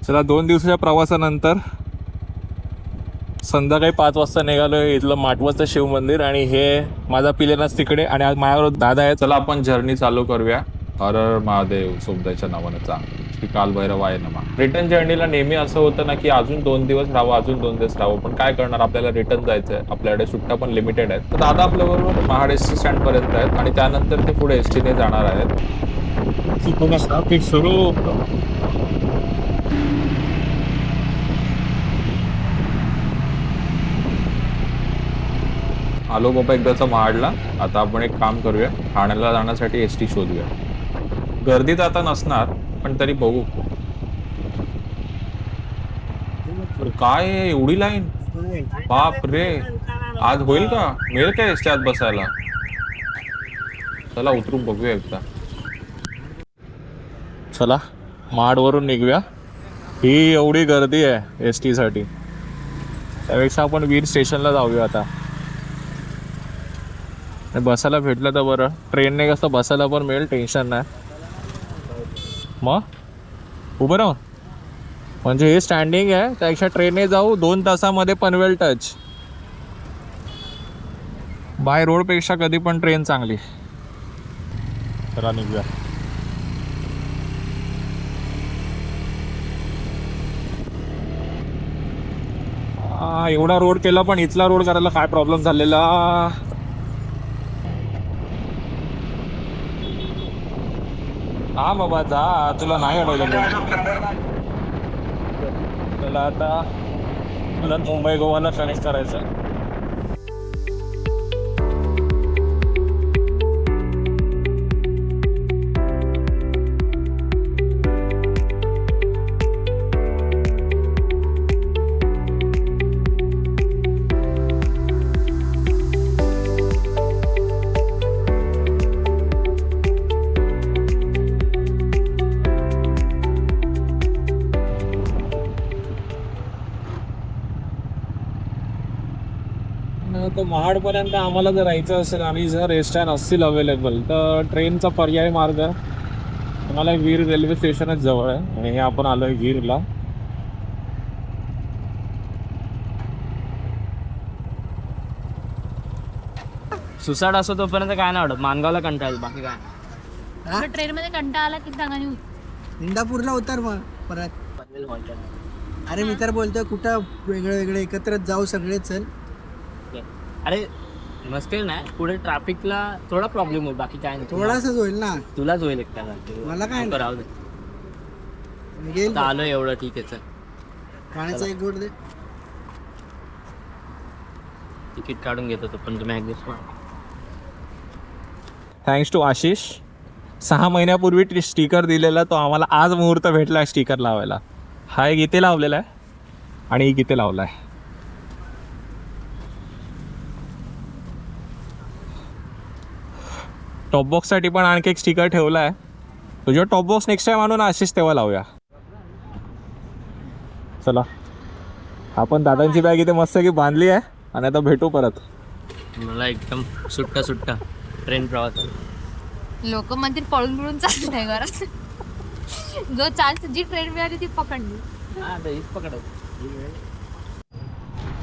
चला 2 दिवसाच्या प्रवासानंतर संध्याकाळी 5 वाजता निघालो आहे इथलं माटवचं शिव मंदिर आणि हे माझा पिलेनाच तिकडे आणि आज माझ्याबरोबर दादा आहे. चला आपण जर्नी चालू करूया. हर हर महादेव सोबदाच्या नावानं श्री काल भैरव आहे नमा. रिटर्न जर्नीला नेहमी असं होतं ना की अजून 2 दिवस राहावं, अजून 2 दिवस राहावं, पण काय करणार, आपल्याला रिटर्न जायचंय, आपल्याकडे सुट्ट्या पण लिमिटेड आहेत. तर दादा आपल्याबरोबर महाड एस टी स्टँड पर्यंत आहेत आणि त्यानंतर ते पुढे एस टीने जाणार आहेत. सुरू आलो बाबा एकदाचा महाडला. आता आपण एक काम करूया, ठाण्याला जाण्यासाठी एस टी शोधूया. गर्दीत आता नसणार पण तरी बघू. काय आहे एवढी लाईन, बाप रे. आज होईल का, मिळेल का एस टी आत बसायला? चला उतरून बघूया एकदा. चला महाडवरून निघूया. ही एवढी गर्दी आहे एस टी साठी, त्यापेक्षा आपण वीर स्टेशनला जाऊया आता. बसायला भेटलं तर बरं, ट्रेनने कसं बसायला पण मिळेल, टेन्शन नाही. मग उभं राहून म्हणजे हे स्टँडिंग आहे, त्यापेक्षा ट्रेनने जाऊ 2 तासामध्ये पनवेल टच. बाय रोडपेक्षा कधी पण ट्रेन चांगली. चला निघूया. एवढा रोड केला पण इथला रोड करायला काय प्रॉब्लेम झालेला. हा बाबा जा, तुला नाही अडवलं. तुला आता तुला मुंबई गोवाला कनेक्ट करायचं. तर महाडपर्यंत आम्हाला जर राहायचं असेल आणि जर रेस्टॉरंट असतील अवेलेबल तर ट्रेनचा पर्याय मार्ग आम्हाला वीर रेल्वे स्टेशनच जवळ आहे आणि हे आपण आलोय वीरला. सुसाट असो तोपर्यंत काय नाही आवडत, मानगावला कंटाळेल, बाकी काय. ट्रेन मध्ये कंटाळा आला की सांगा. इंदापूरला उतर मग परत. अरे मी तर बोलतोय कुठं वेगळं वेगळं एकत्रच जाऊ सगळे. चल अरे नसतील नाही, पुढे ट्रॅफिकला थोडा प्रॉब्लेम होईल, बाकी काय नाही. थोडासाच होईल ना, तुलाच होईल एकट्या. मला काय नाही. राहू दे, गेल आलो एवढं ठीक आहे. चल पाण्याचा एक गोट दे. तिकीट काढून घेतो तो पण तुम्ही ऍडजस्ट. Thanks to Ashish. 6 महिन्यापूर्वी स्टिकर दिलेला, तो आम्हाला आज मुहूर्त भेटला स्टिकर लावायला. हा एक इथे लावलेला आहे आणि एक इथे लावला आहे. टॉप बॉक्ससाठी पण आणखी एक स्टिकर ठेवला आहे. तुझ्या टॉप बॉक्स नेक्स्ट टाइम आणून आशिष तेव्हा लावूया. चला आपण दादांची बॅग इथे मस्त की बांधली आहे आणि आता भेटू परत. मला एकदम सुट्टा ट्रेन प्रवास. लोक म्हणतील पळून पळून चाललंय घरात. जो चान्स जी ट्रेन मिळाली ती पकडली.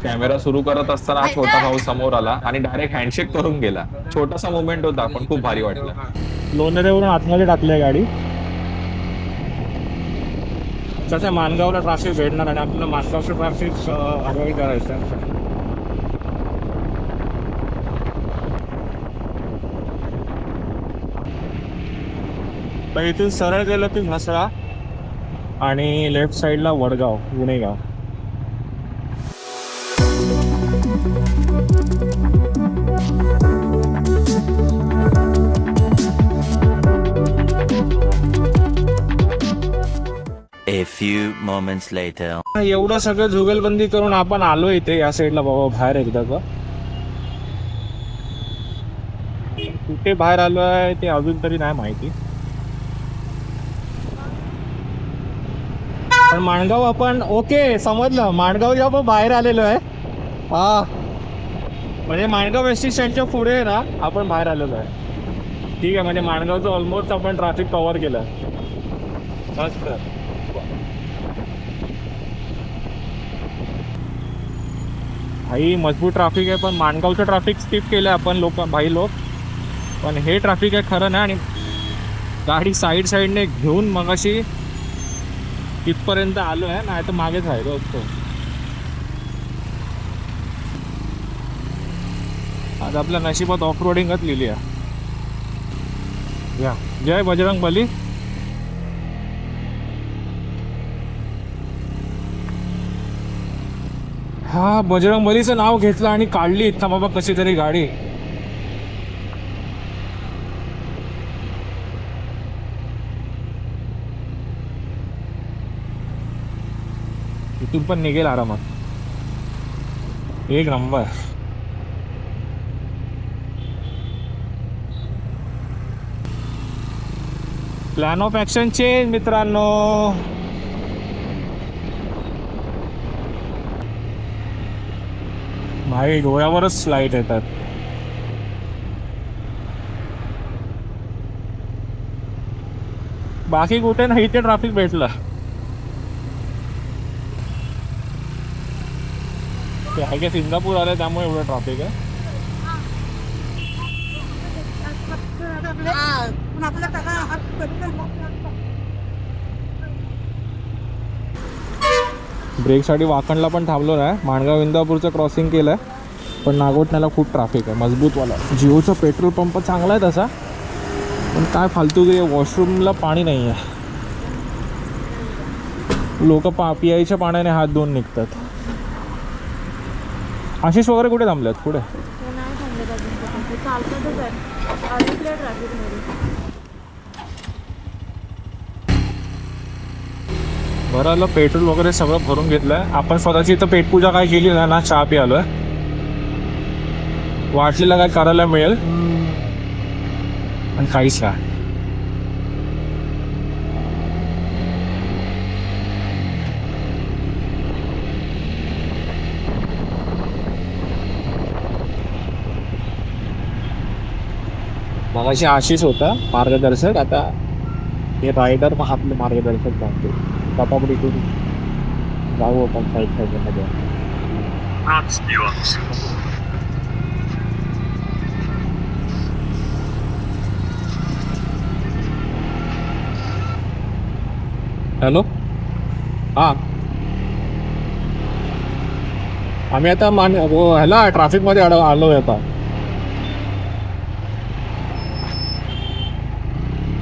कॅमेरा सुरू करत असताना छोटा भाऊ समोर आला आणि डायरेक्ट हँडशेक करून गेला. छोटासा मोमेंट होता पण खूप भारी वाटला. लोणेरेवरून आतमध्ये टाकली गाडी. तसं मानगावला ट्रॅफिक भेटणार आणि आपल्याला मास्टरचं ट्रॅफिक अवॉइड करायचं. तर इथून सरळ गेलं की म्हसळा आणि लेफ्ट साईडला Vadgaon, गुणेगाव. A few moments later. एवढं सगळं जुगलबंदी करून आपण आलो इथे या साईडला बाबा बाहेर एकदा का. कुठे बाहेर आलो आहे ते अजून तरी नाही माहिती. पण माणगाव आपण ओके समजलं. माणगाव जेव्हा आपण बाहेर आलेलो आहे. हा म्हणजे माणगाव एस टी स्टँडच्या पुढे ना आपण बाहेर आलेलो आहे. ठीक आहे, म्हणजे माणगावचं ऑलमोस्ट आपण ट्रॅफिक कव्हर केलं. मस्त. भाई मजबूत ट्रॅफिक आहे, पण माणगावचं ट्रॅफिक स्किप केलं आपण भाई लोक. पण हे ट्रॅफिक आहे खरं नाही. आणि गाडी साईडने घेऊन मग अशी इथपर्यंत आलो आहे, नाही तर मागेच राहिलो असतो. आज आपल्या नशिबात ऑफ रोडिंगच लिहिली आहे. या जय बजरंग बली. हा बजरंग बलीचं नाव घेतलं आणि काढली इथं बाबा कशी तरी गाडी. इथून पण निघेल आरामात. एक number. Plan of action change मित्रांनो. भाई डोळ्यावरच लाईट येतात. बाकी कुठे नाही ते ट्रॅफिक भेटलं. ते आहे का सिंगापूर आलं त्यामुळे एवढं ट्रॅफिक आहे. ब्रेकसाठी वाकणला पण थांबलो नाही. माणगाव इंदापूरचं क्रॉसिंग केलं आहे, पण नागोठण्याला खूप ट्रॅफिक आहे मजबूतवाला. जिओचा पेट्रोल पंप चांगला आहे तसा, पण काय फालतूगिरी आहे. वॉशरूमला पाणी नाही आहे. लोक पियाच्या पाण्याने हात धुवून निघतात. आशिष वगैरे कुठे थांबल्यात? कुठे बरं आलं, पेट्रोल वगैरे सगळं भरून घेतलंय आपण. स्वतःची इथं पेटपूजा काय केली नाही ना, चहा प्यालोय. वाटलेलं काय करायला मिळेल पण काहीच नाही. मगाशी आशिष होता मार्गदर्शक, आता हे रायडर मग आपले मार्गदर्शक बनतो. कपापडीतून जाऊ आपण साईडमध्ये. हॅलो. हां आम्ही आता ह्याला ट्रॅफिकमध्ये आलो आहे आता.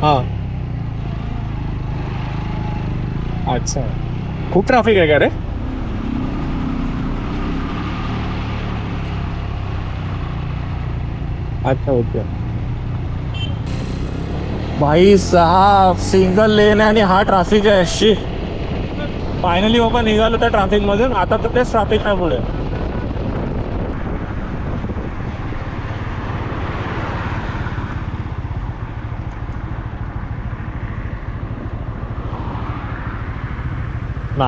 हां अच्छा, खूप ट्रॅफिक आहे का रे? अच्छा ओके. भाई साहब सिंगल लेन आहे आणि हा ट्रॅफिक आहे. अशी फायनली बाबा निघालो त्या ट्रॅफिकमधून. आता तर तेच ट्रॅफिक नाही पुढे. ना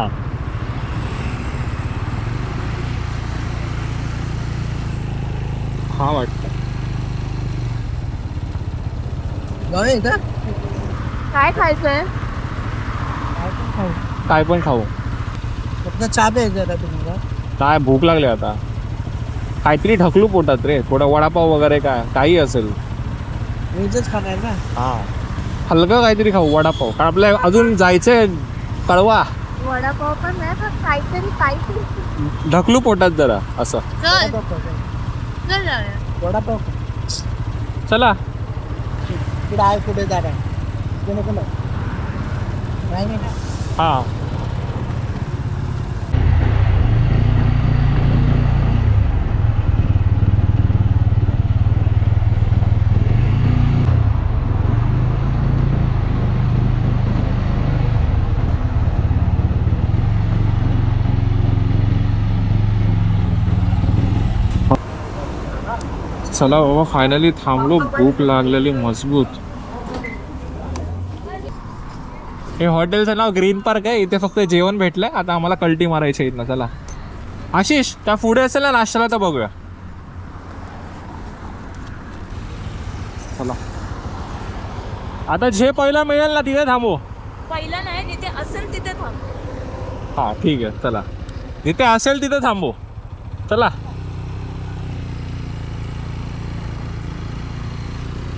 हा वाटतं काय खायचंय? काय पण खाऊ. फक्त चहा प्यायचा आता तुम्हाला. काय भूक लागली आता. काहीतरी ढकलू पोटात रे. थोडा वडापाव वगैरे काय काही असेल. मीच खाणार ना. हां हलकं काहीतरी खाऊ. वडापाव कारण आपल्या अजून जायचंय कळवा. वडापाव पण नाही, पण काहीतरी ढकलू पोटात जरा असं. चल चल जाऊया. वडापाव चला. पुढे आहे, पुढे जाणार नाही. हां चला बाबा फायनली थांबलो. भूक लागलेली मजबूत. हे हॉटेलचं नाव ग्रीन पार्क आहे. इथे फक्त जेवण भेटलंय. आता आम्हाला कल्टी मारायची इथनं. चला आशिष त्या पुढे असेल ना नाश्त्याला तर बघूया. चला आता जे पहिला मिळेल ना तिथे थांबू. पहिला नाही, जिथे असेल तिथे थांब. हां ठीक आहे चला. जिथे असेल तिथे थांबू. चला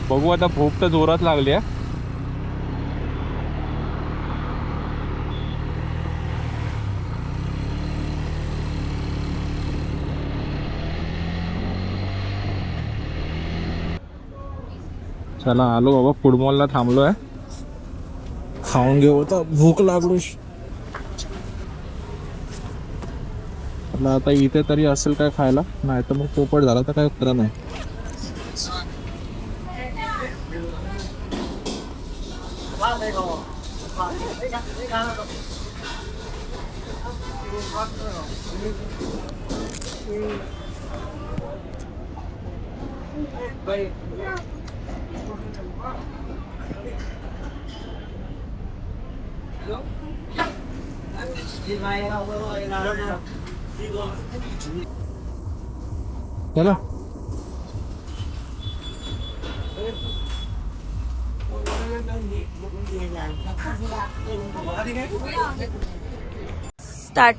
बघू आता, भूक तर जोरात लागली आहे. चला आलो बाबा, फूड मॉलला थांबलोय. खाऊन घेऊ आता, भूक लागली. आता इथे तरी असेल काय खायला, नाही तर मग पोपट झाला तर काय खरं नाही. चला स्टार्ट.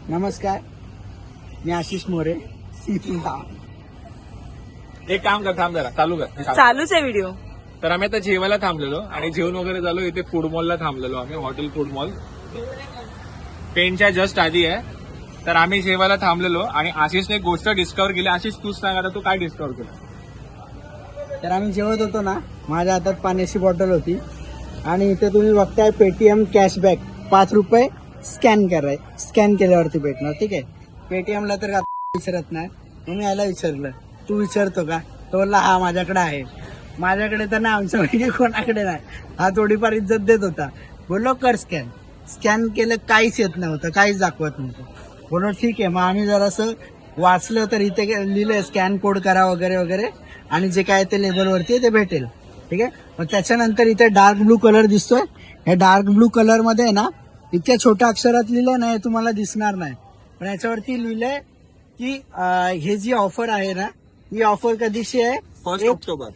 नमस्कार, मी आशिष मोरे. एक काम कर, थांब जरा, चालू कर. चालूच आहे व्हिडिओ. तर आम्ही आता जेवायला थांबलेलो आणि जेवण वगैरे झालो. इथे फूड मॉलला थांबलेलो आम्ही, हॉटेल फूड मॉल पेनच्या जस्ट आधी आहे. तर आम्ही जेवायला थांबलेलो आणि आशिषने एक गोष्ट डिस्कवर केली. आशिष तूच सांग आता, तू काय डिस्कवर केलं? तर आम्ही जेवत होतो ना, माझ्या हातात पाण्याची बॉटल होती आणि इथे तुम्ही बघताय पेटीएम कॅशबॅक 5 रुपये स्कॅन केल्यावरती भेटणार. ठीक आहे, पेटीएमला तर विचारत नाही. मग मी याला विचारलं, तू विचारतो का? तो बोलला हा माझ्याकडे आहे. माझ्याकडे तर नाही, आमच्या म्हणजे कोणाकडे नाही. हा थोडीफार इज्जत देत होता. बोललो कर स्कॅन केलं, काहीच येत नव्हतं, काहीच दाखवत नव्हतं. बोललो ठीक आहे. मग आम्ही जरासं वाचलं तर इथे लिहिलंय स्कॅन कोड करा वगैरे वगैरे, आणि जे काय ते लेबलवरती ते भेटेल. ठीक आहे. मग त्याच्यानंतर इथे डार्क ब्लू कलर दिसतोय. हे डार्क ब्लू कलर मध्ये आहे ना, इतक्या छोट्या अक्षरात लिहिलंय ना, हे तुम्हाला दिसणार नाही, पण याच्यावरती लिहिलंय की हे जी ऑफर आहे ना, ही ऑफर कधीची आहे?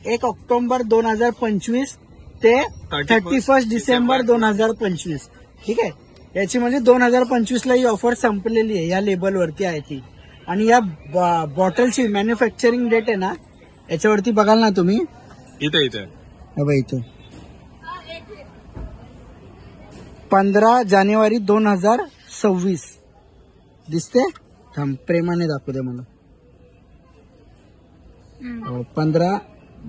1 ऑक्टोबर 2025 ते 31 डिसेंबर 2025. ठीक आहे. याची म्हणजे 2025 ला ही ऑफर संपलेली आहे, या लेबलवरती आहे ती. आणि या बॉटलची मॅन्युफॅक्चरिंग डेट आहे ना, याच्यावरती बघाल ना तुम्ही, इथे इथे 15 जानेवारी 2026 दिसते. थांब, प्रेमाने दाखवू दे मला. 15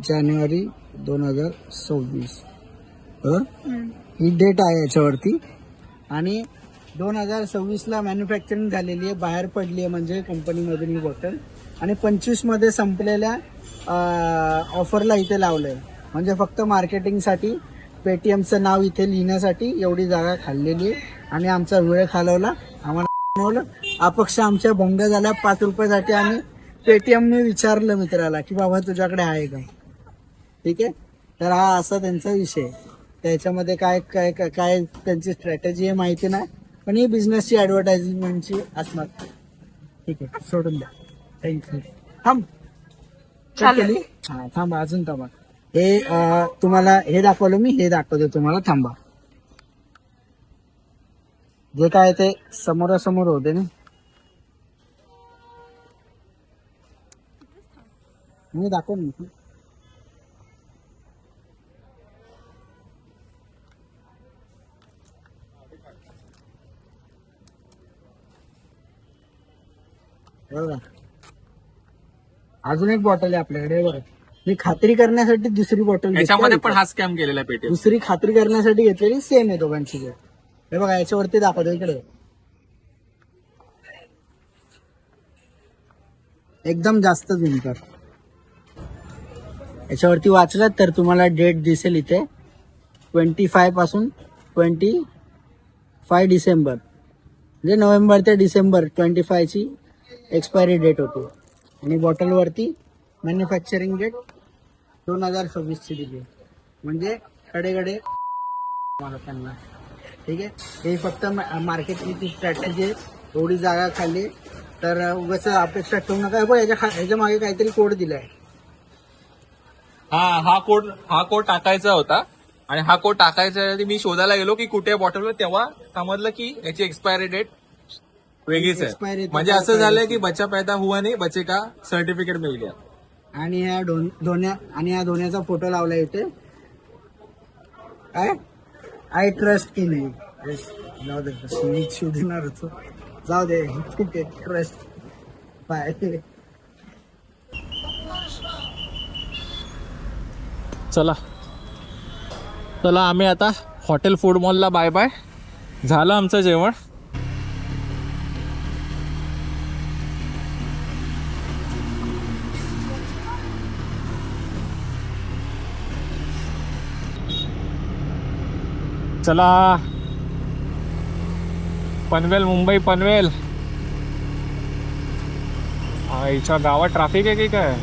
जानेवारी 2026 ही डेट आहे याच्यावरती. आणि 2026 ला मॅन्युफॅक्चरिंग झालेली आहे, बाहेर पडली आहे म्हणजे कंपनीमधून ही बॉटल. आणि 25 मध्ये संपलेल्या ऑफरला इथे लावलंय, म्हणजे फक्त मार्केटिंगसाठी, पेटीएमचं नाव इथे लिहिण्यासाठी एवढी जागा खाल्लेली आहे. आणि आमचा वेळ घालवला, आम्हाला अपक्ष आमच्या भोंग्या झाल्या 5 रुपयासाठी. आणि पेटीएमने विचारलं मित्राला की बाबा तुझ्याकडे आहे का? ठीक आहे. तर हा असा त्यांचा विषय. त्याच्यामध्ये काय काय काय त्यांची स्ट्रॅटेजी आहे माहिती नाही, पण ही बिझनेसची ऍडव्हर्टाइजमेंटची असणार. ठीक आहे, सोडून द्या. थँक्यू. थांब, केली? हा थांबा, अजून थांबा. हे तुम्हाला हे दाखवलं मी, हे दाखवतो तुम्हाला. थांबा, जे काय ते समोरासमोर होते ना, मी दाखवून बघा. अजून एक बॉटल आहे आपल्याकडे बघा. मी खात्री करण्यासाठी दुसरी बॉटल, याच्यामध्ये पण हा स्कॅम केलेला आहे पेटीएम. दुसरी खात्री करण्यासाठी घेतलेली, सेम आहे दोघांची. हे बघा, याच्यावरती दाखवतो इकडे, एकदम जास्त झुमकर. याच्यावरती वाचलात तर तुम्हाला डेट दिसेल इथे, 25 पासून 25 डिसेंबर, म्हणजे नोव्हेंबर ते डिसेंबर 25 ची एक्सपायरी डेट होती. आणि बॉटलवरती मॅन्युफॅक्चरिंग डेट 2026 ची दिली, म्हणजे कडेकडे मला त्यांना. ठीक आहे. हे फक्त मार्केटिंगची स्ट्रॅटेजी आहे. एवढी जागा खाली तर उगाच अपेक्षा ठेवू नका. बघ, याच्या मागे काहीतरी कोड दिलाय. हा कोड टाकायचा होता. आणि हा कोड टाकायचा मी शोधायला गेलो की कुठे बॉटलवर, तेव्हा समजलं की याची एक्सपायरी डेट वेगळीच आहे. म्हणजे असं झालंय की बच्चा पैदा हुआ नाही, बच्चे का सर्टिफिकेट मिल गया. आणि ह्या दोन्याचा फोटो लावला इथे. काय आय ट्रस्ट की नाही. जाऊ दे मी शोधणार होतो. जाऊ दे ठीक आहे ट्रस्ट. बाय. चला आम्ही आता हॉटेल फूड मॉलला बाय बाय. झालं आमचं जेवण. चला पनवेल, मुंबई पनवेल. आईच्या गावात ट्रॅफिक आहे की काय.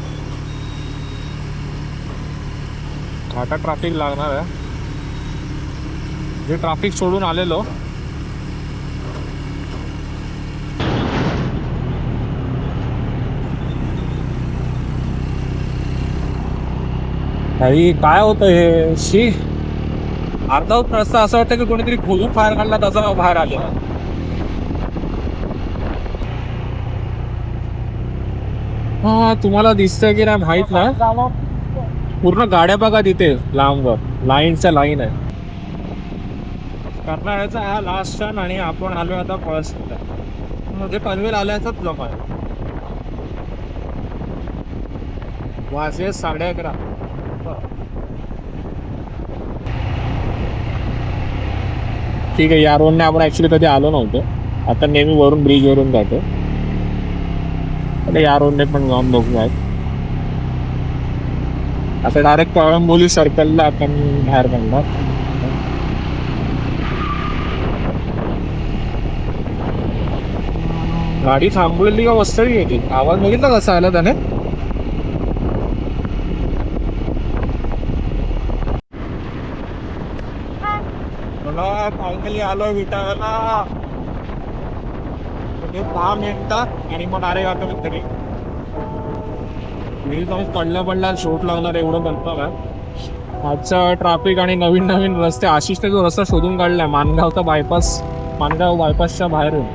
आता ट्रॅफिक लागणार आहे. जे ट्रॅफिक सोडून आलेलो. काय होतं हे. शी अर्धा रस्ता असं वाटतं की कोणीतरी खोलून बाहेर काढला तसा बाहेर आलेला. हा तुम्हाला दिसतंय की नाही माहित नाही. पूर्ण गाड्या बघा तिथे लांब लाईनच्या लाईन आहे. कर्नाळ्याचा हा लास्ट टर्न आणि आपण आलोय आता फर्स्ट म्हणजे पनवेल आल्याचाच जमा आहे. वाजले 11:30. ठीक आहे. या रोडने आपण ऍक्च्युली कधी आलो नव्हतो. आता नेहमी वरून ब्रिज वरून जातो. आता या रोडने पण जाऊन बघूयात. आता डायरेक्ट कळंबोली सर्कलला आपण बाहेर पडणार. गाडी थांबवलेली का वस्तरी येते. आवाज बघितला कसा आला त्याने. मला फायनली आलो विटाळला. 10 मिनिटात आणि मग डायरेक्ट आता तरी मी पडल्या शोट लागणार एवढं बनतं का. आजचा ट्रॅफिक आणि नवीन नवीन रस्ते. आशिषने जो रस्ता शोधून काढलाय माणगावचा बायपास, माणगाव बायपासच्या बाहेरून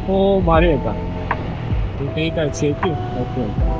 तो भारी आहे का. ठीक आहे शेती. ओके.